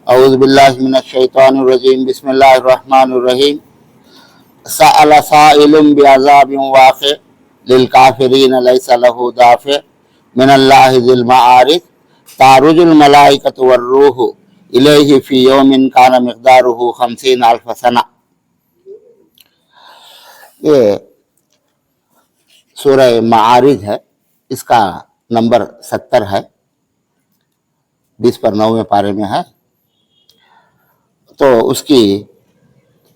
अऊज़ु बिल्लाहि मिनश शैतानिर रजीम बिस्मिल्लाहिर रहमानिर रहीम सअल साइलुम बिअज़ाबिन वाक़ि लिल काफ़िरीन लैसा लहू दाफ़ि मिनल्लाहि ज़िल मआरिज तारुजुल मलाइकतु वर्रूहु इलैहि फ़ी यौमिन कान मिक़दारुहु 50 अल्फ़ सना। ये सूरह मआरिज है, इसका नंबर 70 है, 20 पर 9वें पारे में है। तो उसकी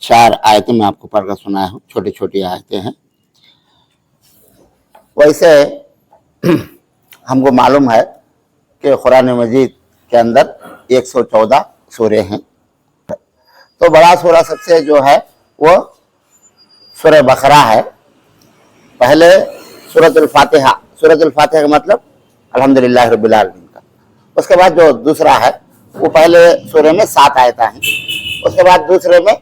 4 आयतें मैं आपको पढ़कर सुनाया हूँ, छोटी छोटी आयतें हैं। वैसे हमको मालूम है कि कुरान मजीद के अंदर 114 सूरे हैं। तो बड़ा सूरा सबसे जो है वो सूरह बकरा है। पहले सूरतुल फातिहा, सूरतुल फातिहा का मतलब अल्हम्दुलिल्लाह रब्बिल आलमीन का। उसके बाद जो दूसरा है वो पहले सूरे में 7 आयतें हैं, उसके बाद दूसरे में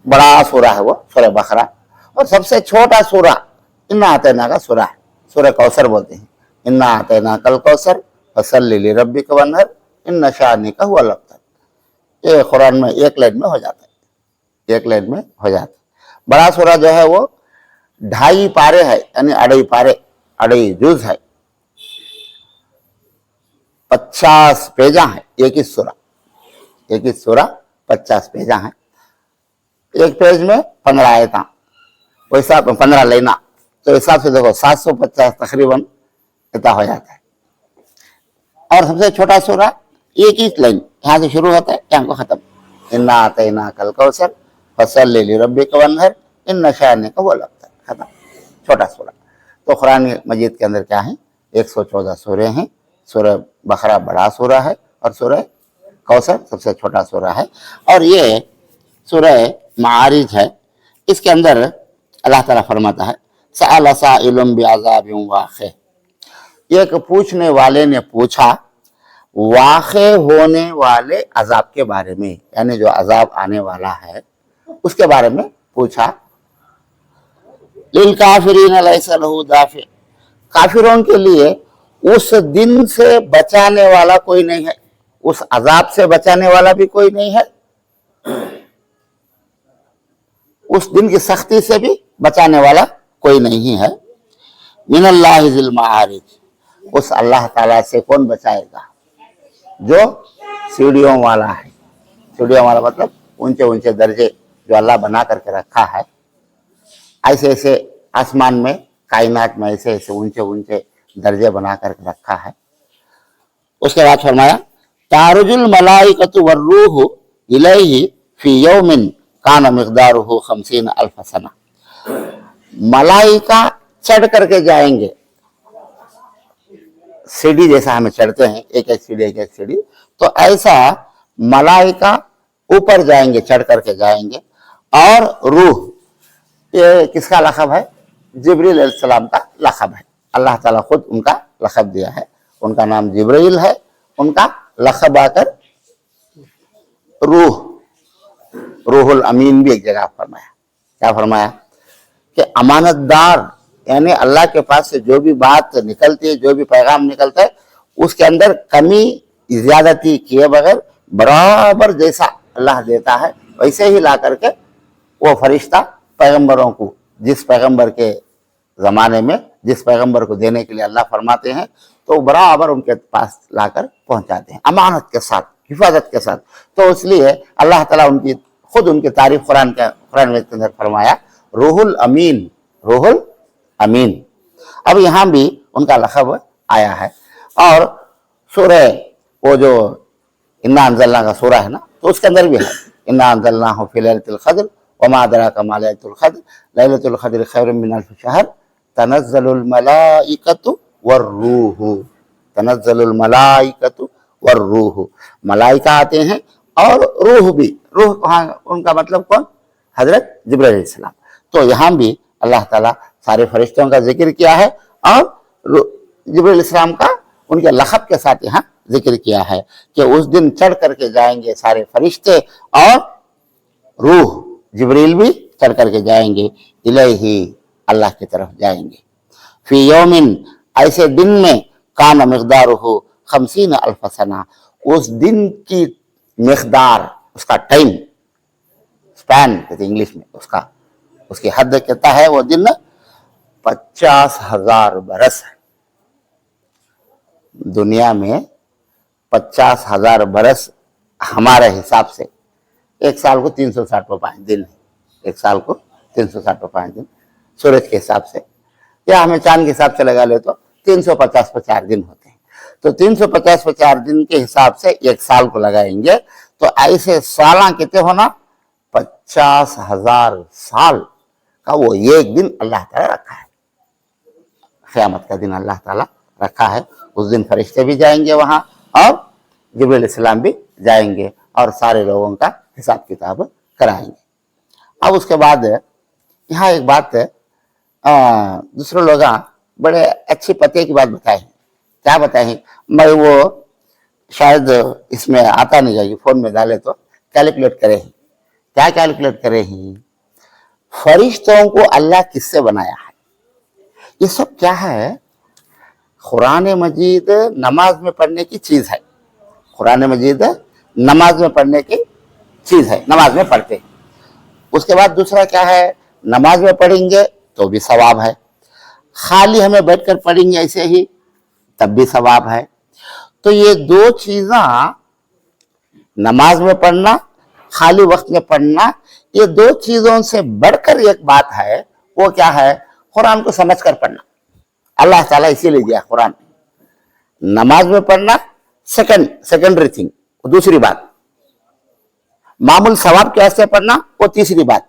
बड़ा सूरा है वो सूरह बकरा, और सबसे छोटा सूरा इन्ना आतैना का सूरा है, सूरह कौसर बोलते हैं। इन्ना आतैना कल कौसर फसल्लि लिरब्बिका वन्हर इन्ना शानिका हुवल अब्तर। ये कुरान में एक लाइन में हो जाता है, एक लाइन में हो जाता है। बड़ा सूरा जो है वो 2.5 पारे है, यानी 2.5 पारे, 2.5 जुज है, 50 पेजा है। एक ही सूरा 50 पेजा है। एक पेज में 15 आयता, वैसा 15 लेना, तो हिसाब से देखो 750 तकरीबन इतना हो जाता है। और सबसे छोटा सूरा एक ही लाइन, यहाँ से शुरू होता है यहाँ को खत्म। इन्ना आतैना कल कौसर फसल्लि लिरब्बिका वन्हर इन्ना शानिका हुवल अब्तर, खत्म, छोटा सूरा। तो कुरान मजीद के अंदर क्या है, 114 सूरे हैं। सूरह बकरा बड़ा सूरा है और सूरह कौसर सबसे छोटा सूरा है। और ये सूरह मआरिज है, इसके अंदर अल्लाह ताला फरमाता है सअल साइलुम बिअज़ाबिन वाक़ि। एक पूछने वाले ने पूछा वाक़े होने वाले अजाब के बारे में, यानी जो अजाब आने वाला है उसके बारे में पूछा। लिल काफिरीन लैसा लहू दाफ़ि, काफिरों के लिए उस दिन से बचाने वाला कोई नहीं है, उस अजाब से बचाने वाला भी कोई नहीं है, उस दिन की सख्ती से भी बचाने वाला कोई नहीं है। मिनल्लाहि ज़िल मआरिज, उस अल्लाह ताला से कौन बचाएगा जो सीढ़ियों वाला है। सीढ़ियों वाला मतलब ऊंचे ऊंचे दर्जे जो अल्लाह बना करके रखा है। ऐसे ऐसे आसमान में, कायनात में ऐसे ऐसे ऊंचे ऊंचे दर्जे बना करके रखा है। उसके बाद फरमाया तारुजुल मलाइकतु वर्रूहु इलैहि फी यौमिन कान मिक़दारुहु 50 अल्फ़ सना। मलाइका चढ़ करके जाएंगे, सीढ़ी जैसा हमें चढ़ते हैं, एक एक सीढ़ी, तो ऐसा मलाइका ऊपर जाएंगे, चढ़ करके जाएंगे। और रूह, ये किसका लक़ब है? जिब्रील अलैहिस्सलाम का लक़ब है। अल्लाह ताला खुद उनका लक़ब दिया है, उनका नाम जिब्रील है, उनका लक़ब आकर रूहुल अमीन भी एक जगह फरमाया। क्या फरमाया कि अमानतदार, यानी अल्लाह के पास से जो भी बात निकलती है, जो भी पैगाम निकलता है, उसके अंदर कमी ज्यादती किए बगैर बराबर जैसा अल्लाह देता है वैसे ही ला करके वो फरिश्ता पैगंबरों को, जिस पैगंबर के ज़माने में जिस पैगंबर को देने के लिए अल्लाह फरमाते हैं, तो बराबर उनके पास लाकर पहुंचाते हैं, अमानत के साथ, हिफाजत के साथ। तो इसलिए अल्लाह ताला उनकी खुद उनकी तारीफ कुरान के अंदर फरमाया रूहुल अमीन। अब यहाँ भी उनका लक़ब आया है। और सूरह वो जो इन्ना अंज़लना का सूरा है ना, तो उसके अंदर भी है इन्ना अंज़लनाहु फ़ी लैलतिल क़द्र वमा अदराका मा लैलतुल क़द्र लैलतुल क़द्रि खैरुम मिन अल्फ़ि शहर तनज़्ज़लुल मलाइकतु वर्रूहु, तनज़्ज़लुल मलाइकतु वर्रूहु, मलाइका आते हैं और रूह भी। रूह कहाँ, उनका मतलब कौन? हजरत जिब्रील अलैहिस्सलाम। तो यहाँ भी अल्लाह ताला सारे फरिश्तों का जिक्र किया है और जिब्रील अलैहिस्सलाम का उनके लक़ब के साथ यहाँ जिक्र किया है कि उस दिन चढ़ करके जाएंगे सारे फरिश्ते और रूह जिब्रील भी चढ़ करके जाएंगे, इलैहि, अल्लाह की तरफ जाएंगे। फी यौमिन, ऐसे दिन में, कान मिक़दारुहु 50 अल्फ सना, उस दिन की मिकदार, उसका टाइम स्पैन कहते इंग्लिश में, उसकी हद कहता है वो दिन 50,000 बरस है। दुनिया में 50,000 बरस हमारे हिसाब से एक साल को 365 दिन है, एक साल को 365 दिन सूरज के हिसाब से, या हमें चांद के हिसाब से लगा ले तो 350 पर 4 दिन होते हैं। तो 350 पर 4 दिन के हिसाब से एक साल को लगाएंगे तो ऐसे साल कितने होना, 50,000 साल का वो एक दिन अल्लाह ताला रखा है। क़यामत का दिन अल्लाह ताला रखा है। उस दिन फरिश्ते भी जाएंगे वहां और जिब्रील इस्लाम भी जाएंगे और सारे लोगों का हिसाब किताब कराएंगे। अब उसके बाद यहाँ एक बात दूसरे लोग बड़े अच्छी पते की बात बताए। क्या बताए, मैं वो शायद इसमें आता नहीं जाएगी, फोन में डाले तो कैलकुलेट करे ही। क्या कैलकुलेट करे ही, फरिश्तों को अल्लाह किससे बनाया है, ये सब क्या है। कुरान मजीद नमाज में पढ़ने की चीज है, कुरान मजीद नमाज में पढ़ने की चीज है, नमाज में पढ़ते हैं। उसके बाद दूसरा क्या है, नमाज में पढ़ेंगे तो भी सवाब है, खाली हमें बैठकर पढ़ेंगे ऐसे ही तब भी सवाब है। तो ये दो चीज़ें, नमाज में पढ़ना, खाली वक्त में पढ़ना, ये दो चीजों से बढ़कर एक बात है, वो क्या है, कुरान को समझकर पढ़ना। अल्लाह ताला इसीलिए दिया कुरान। नमाज में पढ़ना सेकेंडरी थिंग, दूसरी बात, मामूल सवाब के वास्ते पढ़ना वो तीसरी बात,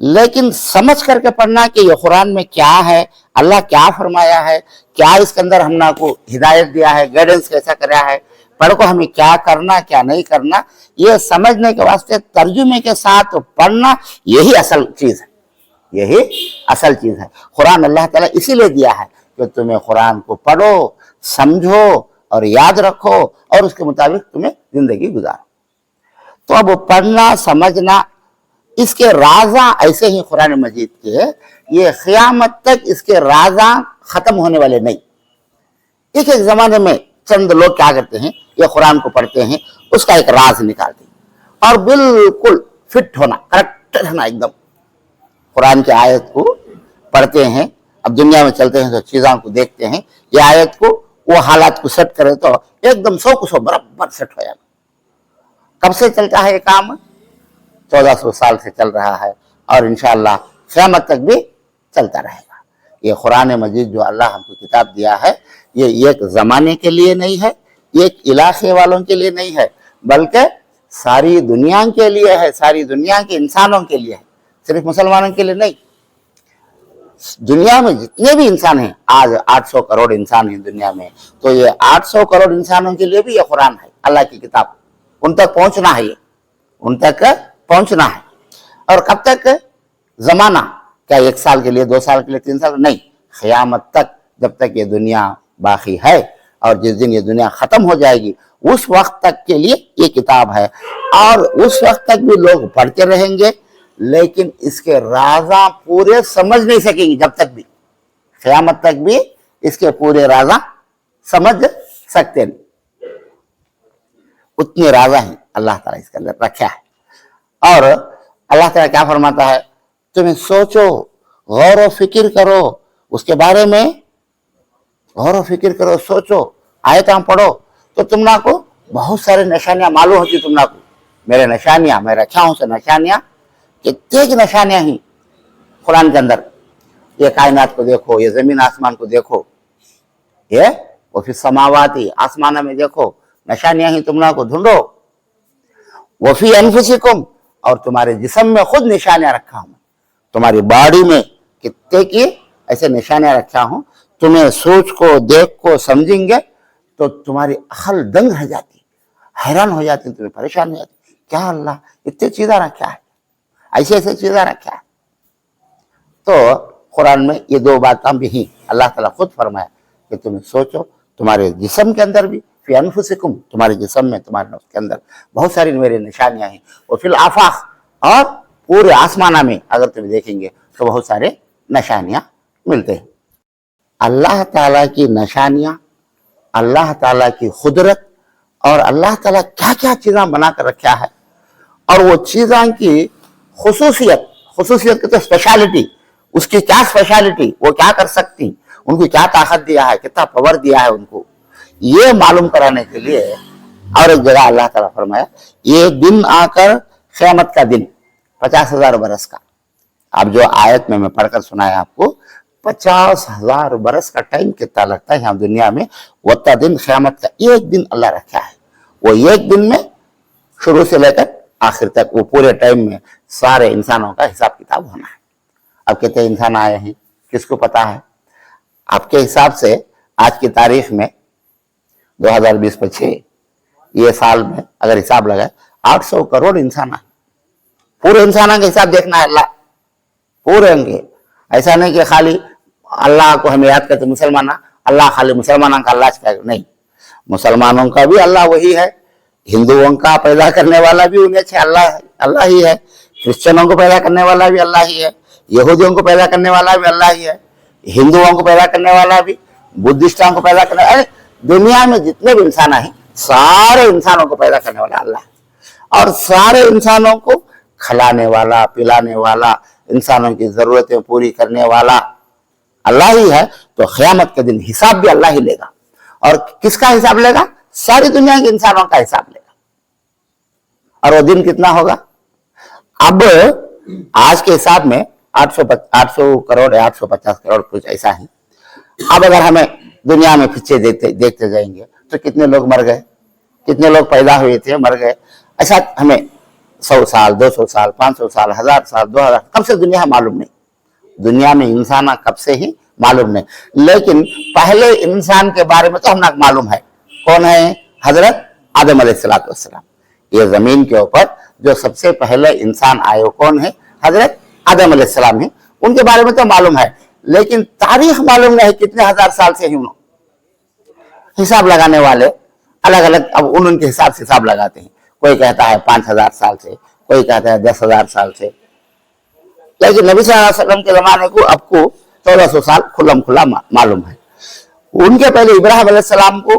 लेकिन समझ करके पढ़ना कि ये कुरान में क्या है, अल्लाह क्या फरमाया है, क्या इसके अंदर हमने को हिदायत दिया है, गाइडेंस कैसा कराया है, पढ़ को हमें क्या करना क्या नहीं करना, ये समझने के वास्ते तर्जुमे के साथ पढ़ना, यही असल चीज है, यही असल चीज है। कुरान अल्लाह ताला इसीलिए दिया है कि तुम्हें कुरान को पढ़ो, समझो और याद रखो और उसके मुताबिक तुम्हें जिंदगी गुजारो। तो अब पढ़ना समझना, इसके राजा ऐसे ही कुरान मजीद के, ये क़यामत तक इसके राजा खत्म होने वाले नहीं। एक एक जमाने में चंद लोग क्या करते हैं, ये कुरान को पढ़ते हैं, उसका एक राज निकालते हैं और बिल्कुल फिट होना, करेक्ट रहना, एकदम कुरान की आयत को पढ़ते हैं। अब दुनिया में चलते हैं तो चीजों को देखते हैं, ये आयत को वो हालात को सेट करे तो एकदम 100 को 100 बराबर सेट हो जाएगा। कब से चलता है ये काम, 1400 साल से चल रहा है और इंशाअल्लाह क़यामत तक भी चलता रहेगा। ये कुरान मजीद जो अल्लाह हमको किताब दिया है, ये एक जमाने के लिए नहीं है, एक इलाके वालों के लिए नहीं है, बल्कि सारी दुनिया के लिए है, सारी दुनिया के इंसानों के लिए है, सिर्फ मुसलमानों के लिए नहीं। दुनिया में जितने भी इंसान हैं, आज 800 करोड़ इंसान हैं दुनिया में, तो ये 800 करोड़ इंसानों के लिए भी ये कुरान है, अल्लाह की किताब। उन तक पहुंचना है, ये उन तक पहुंचना है। और कब तक जमाना, क्या 1 साल के लिए, 2 साल के लिए, 3 साल, नहीं, क़यामत तक, जब तक ये दुनिया बाकी है और जिस दिन ये दुनिया खत्म हो जाएगी उस वक्त तक के लिए ये किताब है। और उस वक्त तक भी लोग पढ़ते रहेंगे, लेकिन इसके राजा पूरे समझ नहीं सकेंगे, जब तक भी, क़यामत तक भी इसके पूरे राजा समझ सकते नहीं। उतने राजा हैं अल्लाह ताला इसके अंदर रखा है। और अल्लाह ताला क्या फरमाता है, तुम्हें सोचो, गौर व फिक्र करो, उसके बारे में गौर व फिक्र करो, सोचो, आयतां पढ़ो तो तुमना को बहुत सारे निशानियां मालूम होती। तुमना को मेरे निशानियां, मैं रखा हूं से निशानियां, कितने निशानियां ही कुरान के अंदर। ये कायनात को देखो, ये जमीन आसमान को देखो, ये वो फिर समावाती आसमान में देखो, निशानियां ही तुमना को ढूंढो। वो फी अनफुसिकुम, और तुम्हारे जिस्म में खुद निशानियां रखा हूं, तुम्हारी बॉडी में कितने की ऐसे निशानियां रखा हूं। तुम्हें सोच को, देख को समझेंगे तो तुम्हारी अकल दंग रह जाती, हैरान हो जाती, तुम्हें परेशान हो जाती, क्या अल्लाह इतनी चीज़ें रखा है, ऐसे ऐसे चीज़ें रखा है। तो कुरान में ये 2 बातें भी अल्लाह ताला खुद फरमाया कि तुम्हें सोचो, तुम्हारे जिस्म के अंदर भी, फी अनफुसिकुम, तुम्हारे जिस्म में, तुम्हारे नफ्स के अंदर बहुत सारी मेरी निशानियां हैं, और फिल आफाक, और पूरे आसमाना में अगर तुम देखेंगे तो बहुत सारे निशानियां मिलते हैं। अल्लाह ताला की निशानियां अल्लाह ताला की खुदरत और अल्लाह ताला क्या क्या चीज़ें बना कर रखा है, और वो चीज़ों की खसूसियत की तो स्पेशलिटी, उसकी क्या स्पेशलिटी, वो क्या कर सकती, उनको क्या ताकत दिया है, कितना पावर दिया है उनको, ये मालूम कराने के लिए। और एक जगह अल्लाह ताला फरमाया, ये दिन आकर क़यामत का दिन 50,000 बरस का। अब जो आयत में मैं पढ़कर सुनाया आपको, 50,000 बरस का टाइम कितना लगता है यहाँ दुनिया में, उतना दिन क़यामत का एक दिन अल्लाह रखा है। वो एक दिन में शुरू से लेकर आखिर तक, वो पूरे टाइम में सारे इंसानों का हिसाब किताब होना है। अब कितने इंसान आए हैं किसको पता है? आपके हिसाब से आज की तारीख में 2020-25 ये साल में अगर हिसाब लगाए 800 करोड़ इंसान आए। पूरे इंसानों का हिसाब देखना है अल्लाह, पूरे होंगे। ऐसा नहीं कि खाली अल्लाह को हमें याद करते मुसलमान, अल्लाह खाली मुसलमानों का अल्लाह क्या नहीं, मुसलमानों का भी अल्लाह वही है, हिंदुओं का पैदा करने वाला भी उन्हें अल्लाह ही है, क्रिश्चियनों को पैदा करने वाला भी अल्लाह ही है, यहूदियों को पैदा करने वाला भी अल्लाह ही है, हिंदुओं को पैदा करने वाला भी, बुद्धिस्टों को पैदा करने वाला, दुनिया में जितने भी इंसान हैं सारे इंसानों को पैदा करने वाला अल्लाह, और सारे इंसानों को खिलाने वाला, पिलाने वाला, इंसानों की जरूरतें पूरी करने वाला अल्लाह ही है। तो क़यामत के दिन हिसाब भी अल्लाह ही लेगा। और किसका हिसाब लेगा? सारी दुनिया के इंसानों का हिसाब लेगा। और वो दिन कितना होगा? अब आज के हिसाब में 800 करोड़ या 850 करोड़ कुछ ऐसा है। अब अगर हमें दुनिया में पीछे देखते जाएंगे तो कितने लोग मर गए, कितने लोग पैदा हुए थे मर गए, ऐसा हमें 100 साल 200 साल 500 साल 1000 साल 2000 कब से दुनिया मालूम नहीं, दुनिया में इंसान कब से ही मालूम नहीं। लेकिन पहले इंसान के बारे में तो हमें मालूम है, कौन है? हजरत आदम अलैहिस्सलाम। ये जमीन के ऊपर जो सबसे पहले इंसान आए वो कौन है? हजरत आदम अलैहिस्सलाम है। उनके बारे में तो मालूम है, लेकिन तारीख मालूम नहीं कितने हजार साल से ही हिसाब लगाने वाले अलग अलग, अब उनके हिसाब से हिसाब लगाते हैं। कोई कहता है 5000 साल से, कोई कहता है 10,000 साल से, लेकिन नबी सल्लल्लाहु अलैहि वसल्लम के जमाने को आपको 1400 साल खुल्लम खुल्ला मालूम है। उनके पहले इब्राहिम अलैहिस्सलाम को,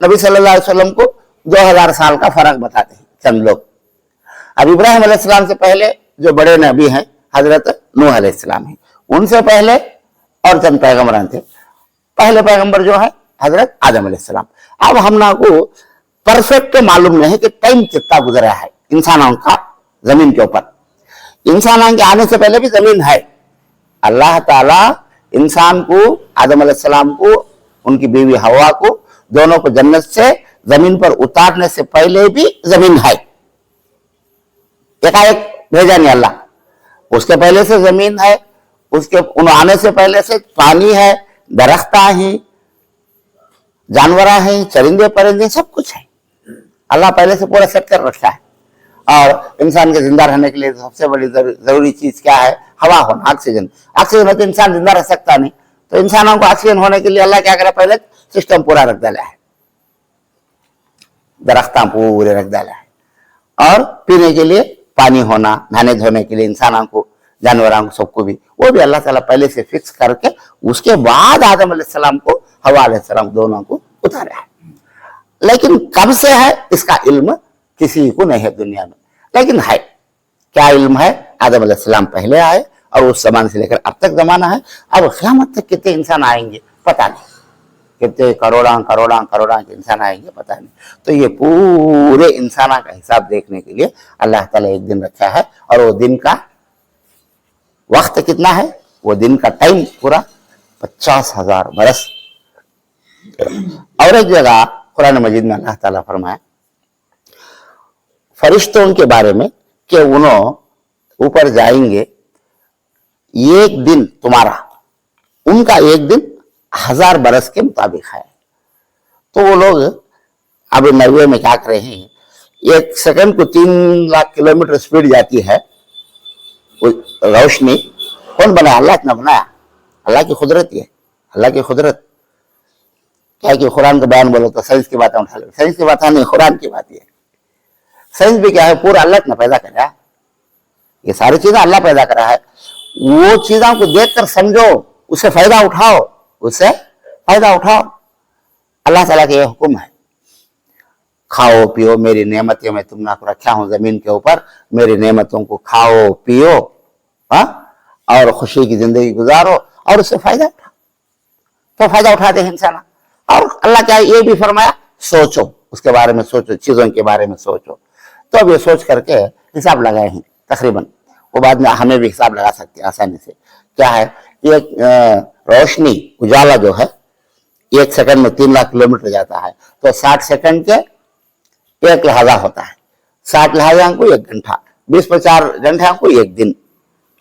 नबी सल्लल्लाहु अलैहि वसल्लम को 2000 साल का फर्क बताते हैं चंद लोग। अब इब्राहिम अलैहिस्सलाम से पहले जो बड़े नबी हैं हजरत नूह अलैहिस्सलाम हैं, उनसे पहले और चंद पैगंबर थे। पहले पैगंबर जो है हजरत आदम अलैहिस्सलाम। अब हम ना को परफेक्ट मालूम नहीं कि टाइम कितना गुजरा है इंसानों का जमीन के ऊपर। इंसानों के आने से पहले भी जमीन है। अल्लाह ताला इंसान को, आदम अलैहिस्सलाम को, उनकी बीवी हवा को, दोनों को जन्नत से जमीन पर उतारने से पहले भी जमीन है, एकाएक भेजा नहीं अल्लाह। उसके पहले से जमीन है, उसके उन आने से पहले से पानी है, दरख्ता है, जानवर हैं, चरिंदे परिंदे, सब कुछ है। अल्लाह पहले से पूरा सेट कर रखा है। और इंसान के जिंदा रहने के लिए सबसे बड़ी जरूरी चीज क्या है? हवा होना, ऑक्सीजन। ऑक्सीजन में तो इंसान जिंदा रह सकता नहीं, तो इंसानों को ऑक्सीजन होने के लिए अल्लाह क्या करे? पहले सिस्टम पूरा रख डाला है, दरख्ता पूरे रख डाला है। और पीने के लिए पानी होना, नहाने धोने के लिए इंसानों को, जानवरों को, सबको भी, वो भी अल्लाह ताला पहले से फिक्स करके उसके बाद आदम अलैहिस्सलाम को, हवा अलैहिस्सलाम दोनों को उतारा है। लेकिन कब से है इसका इल्म किसी को नहीं है दुनिया में, लेकिन है। क्या इल्म है? आदम अलैहिस्सलाम पहले आए और उस जमाने से लेकर अब तक जमाना है। अब क़यामत तक कितने इंसान आएंगे पता नहीं, कितने करोड़ों करोड़ों करोड़ों के इंसान आएंगे पता नहीं। तो ये पूरे इंसानों का हिसाब देखने के लिए अल्लाह ताला एक दिन रखा है। और वो दिन का वक्त कितना है? वो दिन का टाइम पूरा 50,000 बरस। और एक जगह कुरान मजीद में अल्लाह ताला फरमाया फरिश्तों के बारे में कि उन्होंने ऊपर जाएंगे, एक दिन तुम्हारा, उनका एक दिन 1000 बरस के मुताबिक है। तो वो लोग अब नरवे में क्या कर रहे हैं, 1 सेकंड को 3 लाख किलोमीटर स्पीड जाती है रोशनी। कौन बनाया? अल्लाह ने बनाया। अल्लाह की खुदरत है, अल्लाह की खुदरत। क्या कि कुरान का बयान बोलो तो साइंस की बातें उठा लो, साइंस की बातें नहीं, कुरान की बात है। साइंस भी क्या है? पूरा अल्लाह ने पैदा करा, ये सारी चीजें अल्लाह पैदा करा है। वो चीजों को देखकर समझो, उससे फायदा उठाओ, उससे फायदा उठाओ। अल्लाह ताला का ये हुक्म है, खाओ पियो, मेरी नेमतें मैं तुमने को रखा हूं जमीन के ऊपर, मेरी नेमतों को खाओ पियो, हाँ, और खुशी की जिंदगी गुजारो और उससे फायदा उठाओ। तो फायदा उठाते हैं इंसान। और अल्लाह क्या ये भी फरमाया, सोचो, उसके बारे में सोचो, चीजों के बारे में सोचो। तो अब ये सोच करके हिसाब लगाए हैं तकरीबन, वो बाद में हमें भी हिसाब लगा सकते हैं आसानी से। क्या है, एक रोशनी उजाला जो है 1 सेकंड में 3 लाख किलोमीटर जाता है, तो 60 सेकंड के 1 लहजा होता है, 60 लहजा को 1 घंटा, 20-50 घंटा को 1 दिन,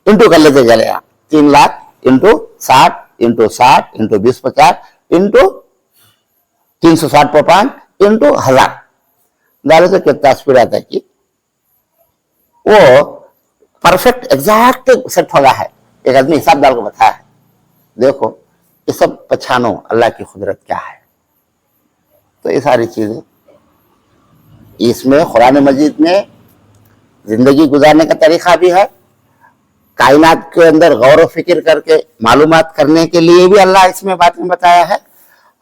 इंटू कर लेते चलेगा, 3 lakh into 60 into 60 into 20-50 into 360/5 into 1000 डाले तो कितना स्पीड आता है कि वो परफेक्ट एग्जैक्ट सेट होगा है। एक आदमी हिसाब डाल को बताया है, देखो ये सब पहचानो अल्लाह की कुदरत क्या है। तो ये सारी चीजें इसमें कुरान मजीद में जिंदगी गुजारने का तरीका भी है, कायनात के अंदर गौर व फिक्र करके मालूमात करने के लिए भी अल्लाह इसमें बातें बताया है,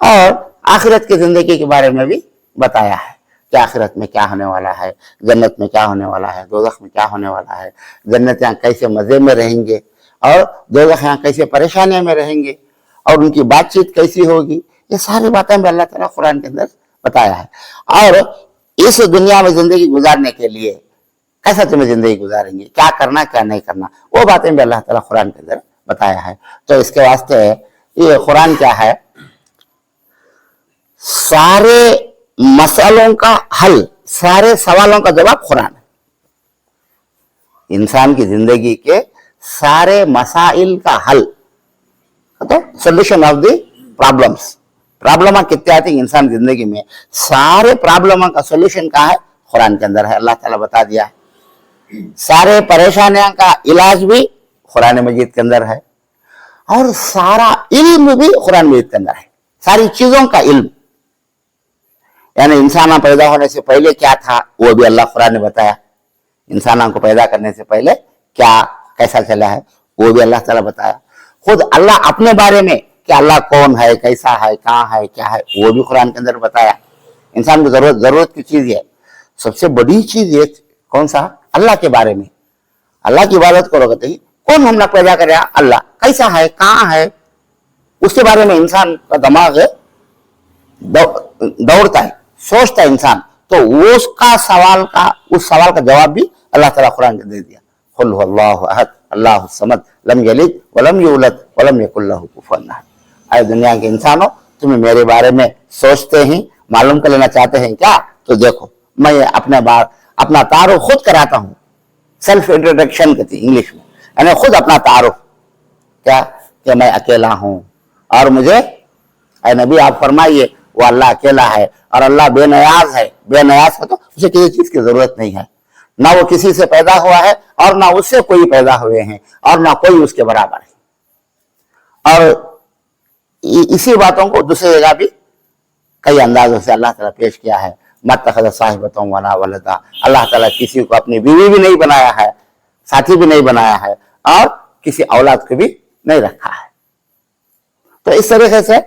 और आखिरत की जिंदगी के बारे में भी बताया है कि आखिरत में क्या होने वाला है, जन्नत में क्या होने वाला है, दोज़ख में क्या होने वाला है, जन्नत यहाँ कैसे मजे में रहेंगे और दोज़ख यहाँ कैसे परेशानियों में रहेंगे और उनकी बातचीत कैसी होगी। ये सारी बातें भी अल्लाह ताला कुरान के अंदर बताया है। और इस दुनिया में जिंदगी गुजारने के लिए कैसा तुम्हें जिंदगी गुजारेंगे, क्या करना क्या नहीं करना, वो बातें भी अल्लाह ताला कुरान के अंदर बताया है। तो इसके वास्ते ये कुरान क्या है, सारे मसलों का हल, सारे सवालों का जवाब कुरान है। इंसान की जिंदगी के सारे मसाइल का हल, तो solution of the problems, problem कितने आती है इंसान की जिंदगी में, सारे प्रॉब्लम का सोल्यूशन का है कुरान के अंदर है, अल्लाह ताला बता दिया है। सारे परेशानियों का इलाज भी कुरान मजीद के अंदर है, और सारा इल्म भी कुरान मजीद के अंदर है, सारी चीजों का इल्म। यानी इंसान पैदा होने से पहले क्या था वो भी अल्लाह कुरान ने बताया, इंसानों को पैदा करने से पहले क्या कैसा चला है वो भी अल्लाह ताला बताया। खुद अल्लाह अपने बारे में कि अल्लाह कौन है, कैसा है, कहाँ है, क्या है, वो भी कुरान के अंदर बताया। इंसान को जरूरत की चीज है, सबसे बड़ी चीज ये कौन सा, अल्लाह के बारे में, अल्लाह की इबादत करोगे तो कौन हमने पैदा करे, अल्लाह कैसा है, कहाँ है, उसके बारे में इंसान का दिमाग दौड़ता है, सोचता है इंसान। तो उसका सवाल का, उस सवाल का जवाब भी अल्लाह ताला कुरान के दे दिया, कुल हुवल्लाहु अहद अल्लाहु समद लम यलिद वलम यूलद वलम यकुल लहु कुफुवन अहद। आए दुनिया के इंसानों, तुम्हें मेरे बारे में सोचते ही मालूम कर लेना चाहते हैं क्या, तो देखो मैं अपना तारुफ खुद कराता हूं, सेल्फ इंट्रोडक्शन कहती इंग्लिश में, यानी खुद अपना तारुफ क्या कि मैं अकेला हूं और मुझे, ऐ नबी आप फरमाइए वो अल्लाह अकेला है और अल्लाह बेनियाज है, बेनियाज है तो उसे किसी चीज की जरूरत नहीं है, ना वो किसी से पैदा हुआ है और ना उससे कोई पैदा हुए हैं और ना कोई उसके बराबर है। और इसी बातों को दूसरी जगह भी कई अंदाजों से अल्लाह ताला पेश किया है, मत्तखज़ साहिबतन वला वलदा, अल्लाह ताला किसी को अपनी बीवी भी नहीं बनाया है, साथी भी नहीं बनाया है और किसी औलाद को भी नहीं रखा है। तो इस तरीके से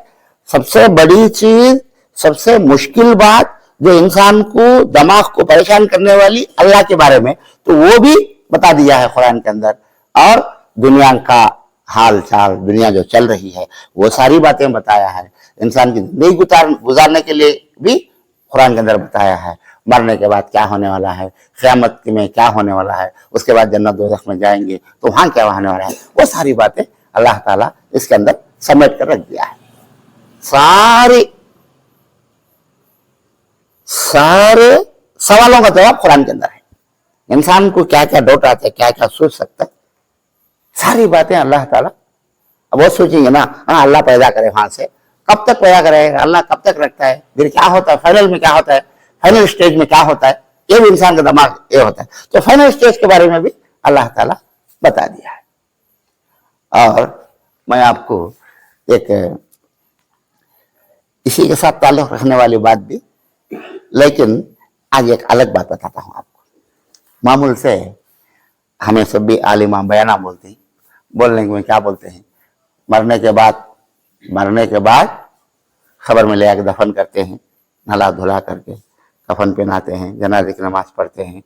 सबसे बड़ी चीज, सबसे मुश्किल बात जो इंसान को दिमाग को परेशान करने वाली अल्लाह के बारे में, तो वो भी बता दिया है कुरान के अंदर। और दुनिया का हाल चाल, दुनिया जो चल रही है वो सारी बातें बताया है। इंसान की जिंदगी गुजारने के लिए भी कुरान के अंदर बताया है, मरने के बाद क्या होने वाला है, क़यामत में क्या होने वाला है, उसके बाद जन्नत दोज़ख में जाएंगे तो वहां क्या होने वाला है, वो सारी बातें अल्लाह ताला इसके अंदर समेट कर रख दिया है। सारे सवालों का जवाब कुरान के अंदर है। इंसान को क्या क्या डाउट आता है, क्या क्या सोच सकता है, सारी बातें अल्लाह ताला। अब वो सोचेंगे ना, हाँ अल्लाह पैदा करे, वहां से कब तक पैदा करेगा, अल्लाह कब तक रखता है, फिर क्या होता है, फाइनल में क्या होता है, फाइनल स्टेज में क्या होता है, ये भी इंसान का दिमाग ये होता है। तो फाइनल स्टेज के बारे में भी अल्लाह ताला बता दिया है। और मैं आपको एक इसी के साथ ताल्लुक रखने वाली बात भी, लेकिन आज एक अलग बात बताता हूं आपको। मामूल से हमें सब भी आलिमा बयाना बोलते हैं, बोलने में क्या बोलते हैं, मरने के बाद खबर में ले आके दफन करते हैं, नला धुला करके कफन पहनाते हैं, जनाजे की नमाज पढ़ते हैं।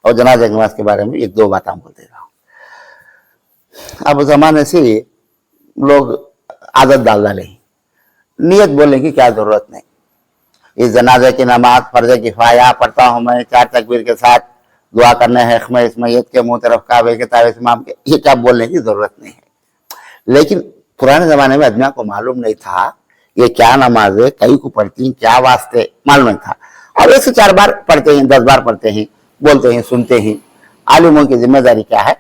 और जनाजे की नमाज के बारे में एक दो बात आपको बोल दे रहा हूँ। अब जमाने से लोग आदत डाल डाले, नियत बोलने की क्या जरूरत नहीं। इस जनाजे की नमाज फर्ज किफाया पढ़ता हूँ मैं, 4 तकबीर के साथ दुआ करने है इस मैयत के मुंह तरफ काबे के तावे इमाम के, ये क्या बोलने की जरूरत नहीं है। लेकिन पुराने जमाने में आदमी को मालूम नहीं था ये क्या नमाज है, कई को पढ़ती क्या वास्ते, मालूम नहीं था। और ऐसे 4 बार पढ़ते हैं, 10 बार पढ़ते हैं, बोलते हैं, सुनते हैं। आलिमों की जिम्मेदारी क्या है,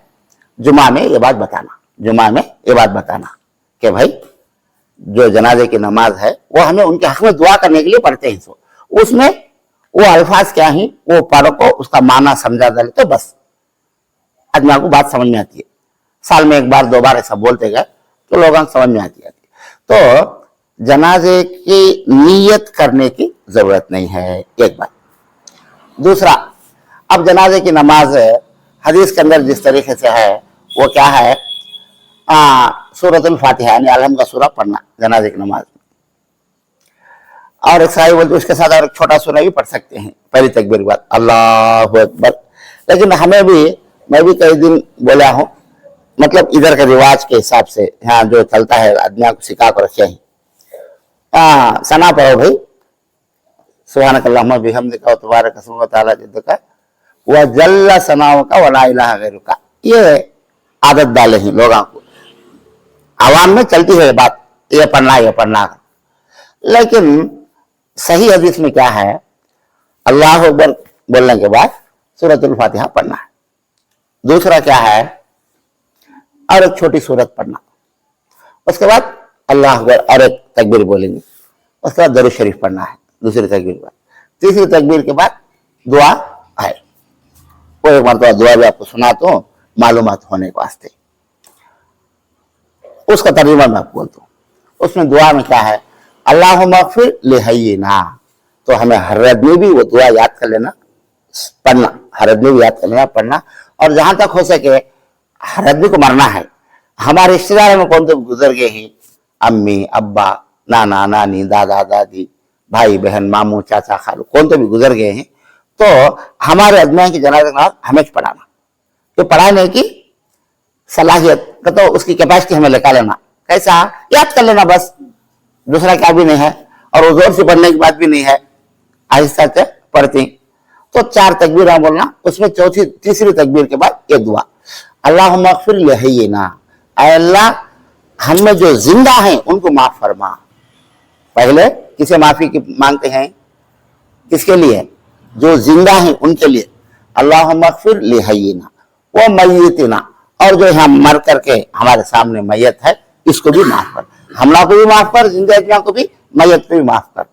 जुमा में ये बात बताना, जुमा में ये बात बताना कि भाई जो जनाजे की नमाज है वो हमें उनके हक में दुआ करने के लिए पढ़ते हैं। सो उसमें वो अल्फाज क्या है वो पढ़ को उसका माना समझा डाले तो बस आदमी को बात समझ में आती है। साल में 1 बार 2 बार ऐसा बोलते गए तो लोगों को समझ में आती है। तो जनाजे की नियत करने की जरूरत नहीं है, एक बात। दूसरा, अब जनाजे की नमाज हदीस के अंदर जिस तरीके से है वो क्या है, सूरतुल फातिहा यानी अलहम का सूरा पढ़ना जनाजे की नमाज में। और एक साहिब बोलते उसके साथ और एक छोटा सूरा भी पढ़ सकते हैं पहली तकबीर के बाद, अल्लाहु अकबर। लेकिन हमें भी, मैं भी कई दिन बोला हूँ, मतलब इधर के रिवाज के हिसाब से यहाँ जो चलता है आदमी को सिखा कर रखे हैं। सना पढ़ो भाई, सुब्हानक अल्लाहुम्मा बिहम्दिका व तबारक अस्मुका व तआला जद्दुका व जल्ल सनाउका व ला इलाहा गैरुका। ये आदत डाले हैं लोगों को, आवाम में चलती है बात, ये पढ़ना। लेकिन सही हदीस में क्या है, अल्लाह अकबर बोलने के बाद सूरतुल फातिहा पढ़ना है। दूसरा क्या है, और एक छोटी सूरत पढ़ना, उसके बाद अल्लाह अकबर और एक तकबीर बोलेंगे, उसके बाद दरूद शरीफ पढ़ना है दूसरी तकबीर के बाद। तीसरी तकबीर के बाद दुआ है, वो एक मरतबा दुआ भी आपको सुनाता हूँ मालूमात होने के वास्ते, उसका तर्जुमा मैं आपको बोलता हूँ। उसमें दुआ में क्या है, अल्लाहुम्मा अग़फिर लिहय्यिना, तो हमें हर आदमी भी वो दुआ याद कर लेना, पढ़ना, हर आदमी भी याद कर लेना, पढ़ना। और जहां तक हो सके हर आदमी को मरना है। हमारे रिश्तेदारों में कौन तो गुजर गए हैं, अम्मी अब्बा नाना नानी दादा दादी भाई बहन मामू चाचा खालू कौन तो भी गुजर गए हैं, तो हमारे आदमी की जनाज़ा हमें पढ़ाना, तो पढ़ाने की सलाहियत का तो उसकी कैपेसिटी हमें लगा लेना, कैसा याद कर लेना बस, दूसरा क्या भी नहीं है। और वो जोर से पढ़ने की बात भी नहीं है, आहिस्ता से पढ़ती। तो 4 तकबीर बोलना, उसमें तीसरी तकबीर के बाद ये दुआ, अल्लाहुम्मा अग़फिर लिहय्यिना, अल्लाह हमें जो जिंदा हैं उनको माफ फरमा। पहले किसे माफी की मांगते हैं, किसके लिए, जो जिंदा हैं उनके लिए, अल्लाहुम्मा अग़फिर लिहय्यिना व मय्यितिना, और जो यहाँ मर करके हमारे सामने मैयत है इसको भी माफ कर, हमला को भी माफ कर, जिंदा को भी, मैयत को भी माफ कर।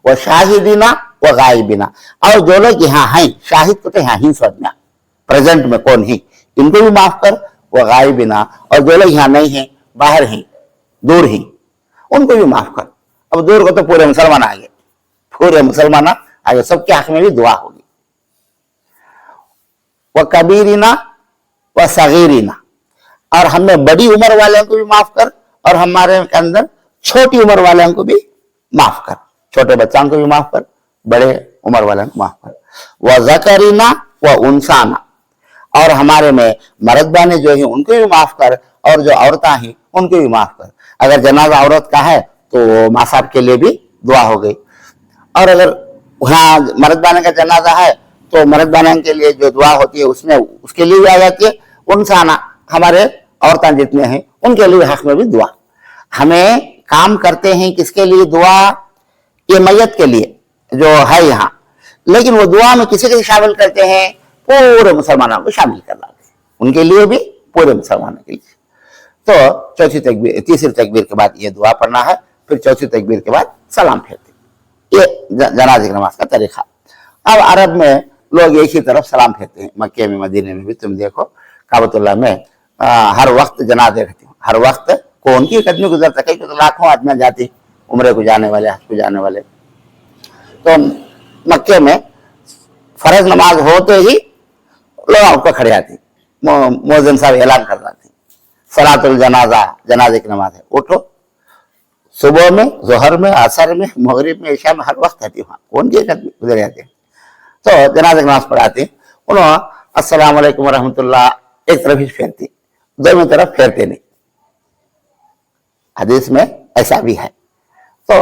वो शाहिदीना व गायबिना, और जो लोग यहाँ हैं, शाहिद को तो यहाँ ही समझना, प्रेजेंट में कौन है, इनको भी माफ कर। वो गायबिना, और जो लोग यहाँ नहीं है, बाहर हैं, दूर हैं, उनको भी माफ कर। अब दूर को तो पूरे मुसलमान आ गए, पूरे मुसलमान आगे, सबके हक में भी दुआ होगी। वह कबीरीना व सगीरीना, और हमें बड़ी उम्र वाले को भी माफ कर, और हमारे के अंदर छोटी उम्र वाले को भी माफ कर, छोटे बच्चों को भी माफ कर, बड़े उम्र वाले को माफ कर। वह ज़करीना व उनसाना, और हमारे में मर्दाने जो है उनको भी माफ कर, और जो औरतें हैं उनको भी माफ कर। अगर जनाजा औरत का है तो माँ साहब के लिए भी दुआ हो गई, और अगर वहाँ मर्दाने का जनाजा है तो मर्दाने के लिए जो दुआ होती है उसमें उसके लिए भी आ जाती है। उनसाना, हमारे औरतें जितने हैं उनके लिए हक में भी दुआ। हमें काम करते हैं किसके लिए दुआ, ये मैयत के लिए जो है यहाँ, लेकिन वो दुआ में किसी शामिल करते हैं, पूरे मुसलमानों को शामिल कर लाते हैं, उनके लिए भी, पूरे मुसलमानों के लिए। तो तीसरी तकबीर के बाद ये दुआ पढ़ना है, फिर चौथी तकबीर के बाद सलाम फेरते, ये जनाजे की नमाज का तरीका। अब अरब में लोग एक ही तरफ सलाम फेरते हैं, मक्के में मदीने में भी तुम देखो, काबतुल्लाह में हर वक्त जनाजे रहते हैं, हर वक्त कौन की आदमी गुजरता, कई तो लाखों आदमी जाते उम्रे को जाने वाले, हज को जाने वाले। तो मक्के में फर्ज नमाज होते ही लोग आपको खड़े आते, मुअज्जिन साहब ऐलान कर रहे थे, सलातुल जनाजा, जनाजे की नमाज है, उठो सुबह में, जोहर में, असर में, मगरिब में, ईशा में, हर वक्त रहती है वहाँ। कौन के गुजर जाते हैं। तो जनाजा की नमाज पढ़ाते, उन्होंने अस्सलाम वालेकुम रहमतुल्लाह एक तरफ ही फेरती, दोनों तरफ फेरते नहीं। हदीस में ऐसा भी है। तो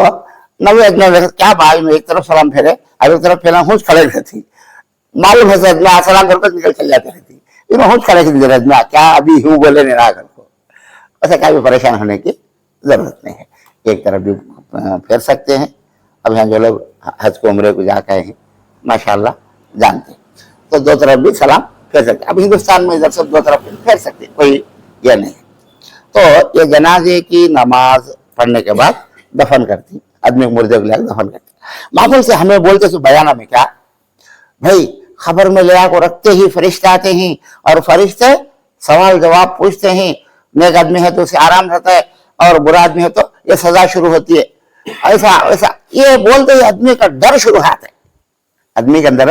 नबी अजनबी क्या भाई में एक तरफ सलाम फेरे और एक तरफ फेरना होश खड़े रहती, मालूम है सजना सलाम करके निकल चल जाती रहती, इन्होंने होश खड़े की रजना क्या अभी हूँ बोले नहीं रहा को, ऐसा क्या भी परेशान होने की जरूरत नहीं है। एक तरफ भी फेर सकते हैं। अब यहाँ जो लोग हज को उम्रे को जाके हैं माशाल्लाह जानते हैं, तो दो तरफ भी सलाम फेर सकते। अब हिंदुस्तान में इधर सब दो तरफ फेर सकते, कोई ये नहीं। तो ये जनाजे की नमाज पढ़ने के बाद दफन करती, आदमी मुर्दे को लेकर दफन करती। मामूल से हमें बोलते थे बयाना में क्या भाई, खबर में ले को रखते ही फरिश्ते आते हैं और फरिश्ते सवाल जवाब पूछते हैं। नेक आदमी है तो उसे आराम रहता है और बुरा आदमी है तो ये सजा शुरू होती है। ऐसा ऐसा ये बोलते ही आदमी का डर शुरू होता है, आदमी के अंदर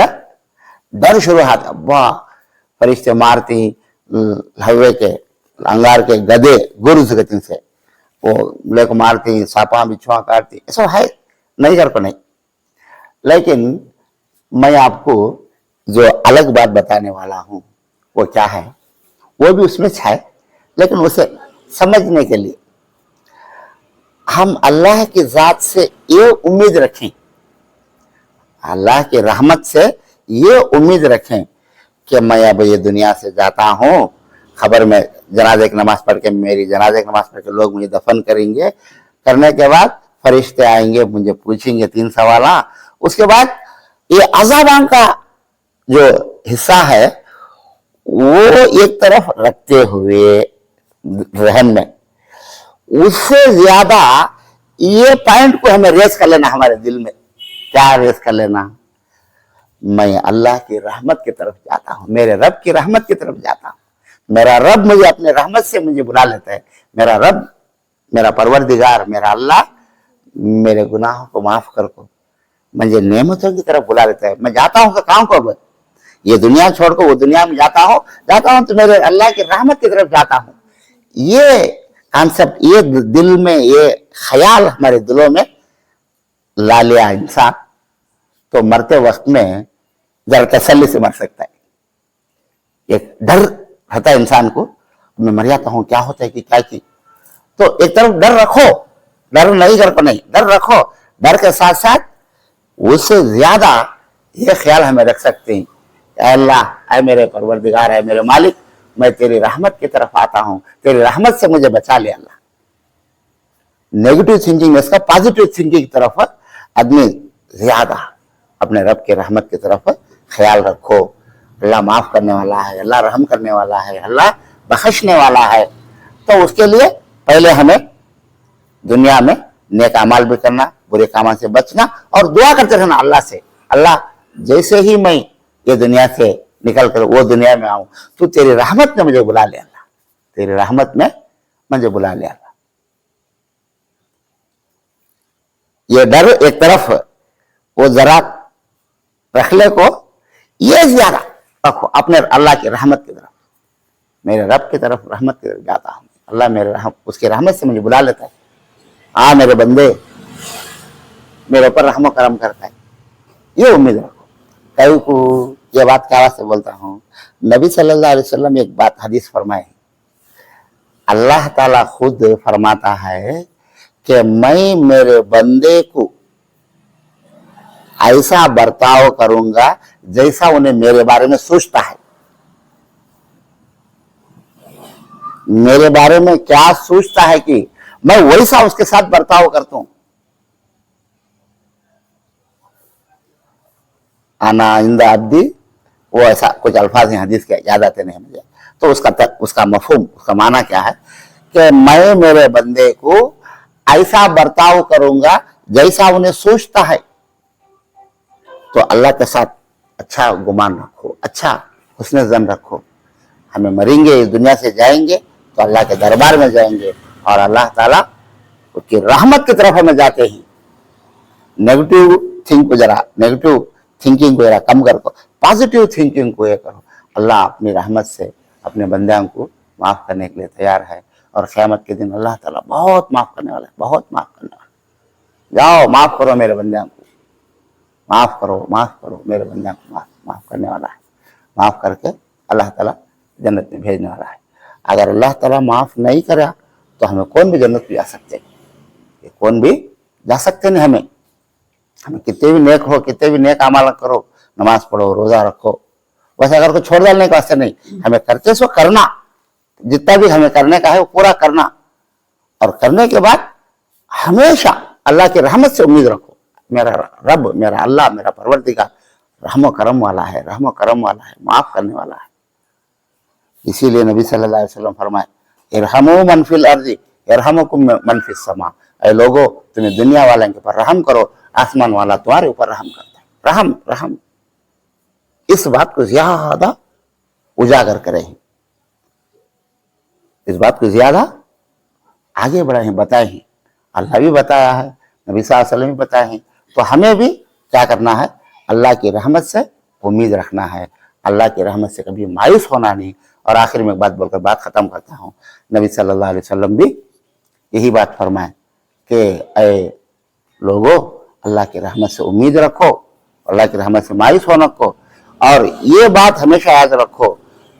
डर शुरू होता है। वाह, फरिश्ते मारती हवे के अंगार के गदे गुरुज गति से वो लेको मारती, सांपा बिच्छुआ काटती, ऐसा है नहीं कर को नहीं। लेकिन मैं आपको जो अलग बात बताने वाला हूं वो क्या है, वो भी उसमें है, लेकिन उसे समझने के लिए हम अल्लाह की जात से ये उम्मीद रखें, अल्लाह की रहमत से ये उम्मीद रखें कि मैं अब ये दुनिया से जाता हूं, खबर में जनाजे की नमाज पढ़ के, मेरी जनाजे की नमाज पढ़ के लोग मुझे दफन करेंगे, करने के बाद फरिश्ते आएंगे मुझे पूछेंगे 3 सवाल। उसके बाद ये अज़ाबान का जो हिस्सा है वो एक तरफ रखते हुए रहन में, उससे ज्यादा ये पॉइंट को हमें रेस कर लेना हमारे दिल में। क्या रेस कर लेना, मैं अल्लाह की रहमत की तरफ जाता हूं, मेरे रब की रहमत की तरफ जाता हूं, मेरा रब मुझे अपने रहमत से मुझे बुला लेता है, मेरा रब, मेरा परवरदिगार, मेरा अल्लाह मेरे गुनाहों को माफ कर को मुझे नेमतों की तरफ बुला लेता है। मैं जाता हूँ तो काम को, ये दुनिया छोड़ को वो दुनिया में जाता हूँ तो मेरे अल्लाह की रहमत की तरफ जाता हूँ। ये कॉन्सेप्ट, ये दिल में, ये ख्याल हमारे दिलों में ला लिया इंसान तो मरते वक्त में जरा तसल्ली से मर सकता है। एक डर रहता है इंसान को, मैं मर जाता हूँ क्या होता है कि क्या की, तो एक तरफ डर रखो, डर नहीं कर को नहीं, डर रखो, डर के साथ साथ उससे ज्यादा ये ख्याल हमें रख सकते हैं, अल्लाह ऐ मेरे परवरदिगार, है मेरे मालिक, मैं तेरी रहमत की तरफ आता हूं, तेरी रहमत से मुझे बचा ले अल्लाह। नेगेटिव थिंकिंग इसका पॉजिटिव थिंकिंग की तरफ आदमी ज्यादा अपने रब के रहमत की तरफ ख्याल रखो। अल्लाह माफ करने वाला है, अल्लाह रहम करने वाला है, अल्लाह बख्शने वाला है। तो उसके लिए पहले हमें दुनिया में नेक अमाल भी करना, बुरे कामों से बचना और दुआ करते रहना अल्लाह से, अल्लाह जैसे ही मैं ये दुनिया से निकल कर वो दुनिया में आऊं तो तेरी रहमत में मुझे बुला ले अल्लाह, तेरी रहमत में मुझे बुला ले अल्लाह। ये डर एक तरफ वो जरा रख ले को, ये ज्यादा रखो अपने अल्लाह की रहमत की तरफ, मेरे रब की तरफ रहमत की तरफ जाता हूं, अल्लाह मेरे उसकी रहमत से मुझे बुला लेता है, आ मेरे बंदे मेरे ऊपर रहम करम करता है, ये उम्मीद रखो। कई को ये बात क्या से बोलता हूँ, नबी सल्लल्लाहु अलैहि वसल्लम एक बात हदीस फरमाए, अल्लाह ताला खुद फरमाता है कि मैं मेरे बंदे को ऐसा बर्ताव करूंगा जैसा उन्हें मेरे बारे में सोचता है। मेरे बारे में क्या सोचता है कि मैं वैसा उसके साथ बर्ताव करता हूं। आना इंदा अब्दी, वो ऐसा कुछ अल्फाज हैं हदीस के, याद आते नहीं मुझे, तो उसका मफहूम, उसका माना क्या है कि मैं मेरे बंदे को ऐसा बर्ताव करूंगा जैसा उन्हें सोचता है। तो अल्लाह के साथ अच्छा गुमान रखो, अच्छा हुस्न ज़न रखो। हमें मरेंगे, इस दुनिया से जाएंगे तो अल्लाह के दरबार में जाएंगे और अल्लाह ताला उसकी रहमत की तरफ हमें जाते ही। नेगेटिव थिंकिंग को जरा कम करो, पॉजिटिव थिंकिंग को ये करो। अल्लाह अपनी रहमत से अपने बंदों को माफ करने के लिए तैयार है اور قیامت کے دن اللہ تعالیٰ بہت معاف کرنے والا ہے, بہت معاف کرنے والا ہے. جاؤ معاف کرو میرے بندیاں کو, معاف کرو میرے بندیاں کو, معاف کرنے والا ہے. معاف کر کے اللہ تعالیٰ جنت میں بھیجنے والا ہے. اگر اللہ تعالیٰ معاف نہیں کرا تو ہمیں کون بھی جنت میں جا سکتے, کون بھی جا سکتے نہیں. ہمیں کتنے بھی نیک ہو, کتنے بھی نیک اعمال کرو, نماز پڑھو, روزہ رکھو, ویسے اگر کوئی چھوڑ ڈالنے کے واسطے نہیں, ہمیں کرتے سو کرنا, جتنا بھی ہمیں کرنے کا ہے وہ پورا کرنا. اور کرنے کے بعد ہمیشہ اللہ کی رحمت سے امید رکھو. میرا رب, میرا اللہ, میرا پروردگار رحم و کرم والا ہے, رحم و کرم والا ہے, معاف کرنے والا ہے. اسی لیے نبی صلی اللہ علیہ وسلم فرمائے, ارحموا من فی الارض یرحمکم من فی السماء. اے لوگو تمہیں دنیا والوں کے اوپر رحم کرو, آسمان والا تمہارے اوپر رحم کرتا ہے. رحم اس بات کو زیادہ اجاگر کرے ہیں, اس بات کو زیادہ آگے بڑھائیں, بتائیں ہیں. اللہ بھی بتایا ہے, نبی صلی اللہ علیہ وسلم بھی بتائے ہیں. تو ہمیں بھی کیا کرنا ہے, اللہ کی رحمت سے امید رکھنا ہے, اللہ کی رحمت سے کبھی مایوس ہونا نہیں. اور آخر میں ایک بات بول کر بات ختم کرتا ہوں. نبی صلی اللہ علیہ وسلم بھی یہی بات فرمائے کہ اے لوگو اللہ کی رحمت سے امید رکھو, اللہ کی رحمت سے مایوس ہونا رکھو. اور یہ بات ہمیشہ یاد رکھو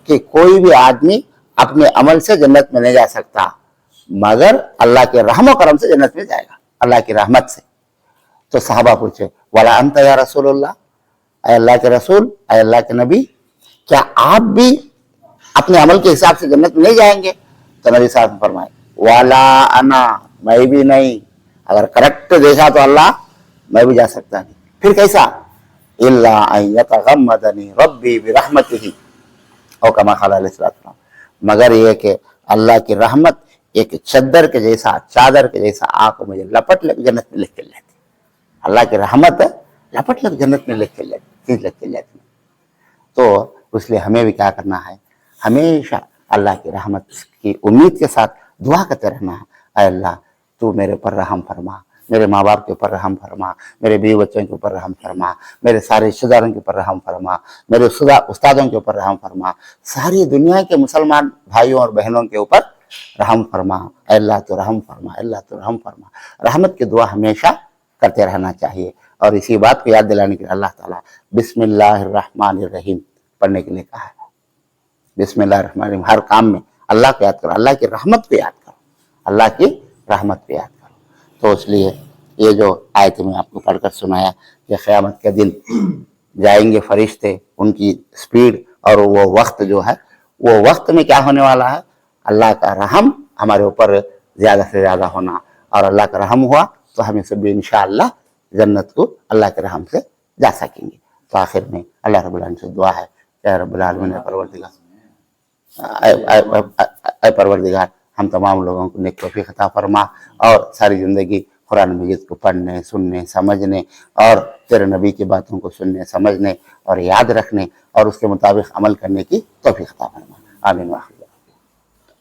کہ کوئی بھی آدمی اپنے عمل سے جنت میں نہیں جا سکتا, مگر اللہ کے رحم و کرم سے جنت میں جائے گا, اللہ کی رحمت سے. تو صحابہ پوچھے, وَلَا أَنْتَ يَا رسول اللہ, اے اللہ کے رسول, اے اللہ کے نبی, کیا آپ بھی اپنے عمل کے حساب سے جنت میں نہیں جائیں گے؟ تو نبی صاحب نے فرمائے, وَلَا أَنَا, میں بھی نہیں. اگر کریکٹ دیکھا تو اللہ, میں بھی جا سکتا نہیں. پھر کیسا؟ إِلَّا أَن يَتَغَمَّدَنِي رَبِّي بِرَحْمَتِهِ, او کما قال علیہ السلام, مگر یہ کہ اللہ کی رحمت ایک چادر کے جیسا, چادر کے جیسا آ کو مجھے لپٹ لے جنت میں لے چل جاتی. اللہ کی رحمت لپٹ لے جنت میں لے چل جاتی. تو اس لیے ہمیں بھی کیا کرنا ہے, ہمیشہ اللہ کی رحمت کی امید کے ساتھ دعا کرتے رہنا ہے. اے اللہ تو میرے اوپر رحم فرما, میرے ماں باپ کے اوپر رحم فرما, میرے بیوی بچوں کے اوپر رحم فرما, میرے سارے رشتہ داروں کے اوپر رحم فرما, میرے استادوں کے اوپر رحم فرما, ساری دنیا کے مسلمان بھائیوں اور بہنوں کے اوپر رحم فرما. اے اللہ تو رحم فرما, اللہ تو رحم فرما. رحمت کی دعا ہمیشہ کرتے رہنا چاہیے. اور اسی بات کو یاد دلانے کے لیے اللہ تعالیٰ بسم اللہ الرحمن الرحیم پڑھنے کے لیے کہا ہے. بسم اللہ الرحمن الرحیم, ہر کام میں اللہ کو یاد کرو, اللہ کی رحمت کو یاد کرو, اللہ کی رحمت کو یاد کرو. تو اس لیے یہ جو آیت میں آپ کو پڑھ کر سنایا کہ قیامت کے دن جائیں گے فرشتے, ان کی سپیڈ اور وہ وقت جو ہے, وہ وقت میں کیا ہونے والا ہے, اللہ کا رحم ہمارے اوپر زیادہ سے زیادہ ہونا. اور اللہ کا رحم ہوا تو ہمیں سب انشاءاللہ جنت کو اللہ کے رحم سے جا سکیں گے. تو آخر میں اللہ رب العالمین سے دعا ہے کہ اے رب العالمین, اے پروردگار, ہم تمام لوگوں کو نیک توفیق عطا فرما, اور ساری زندگی قرآن مجید کو پڑھنے, سننے, سمجھنے, اور تیرے نبی کی باتوں کو سننے, سمجھنے اور یاد رکھنے, اور اس کے مطابق عمل کرنے کی توفیق عطا فرما. آمین.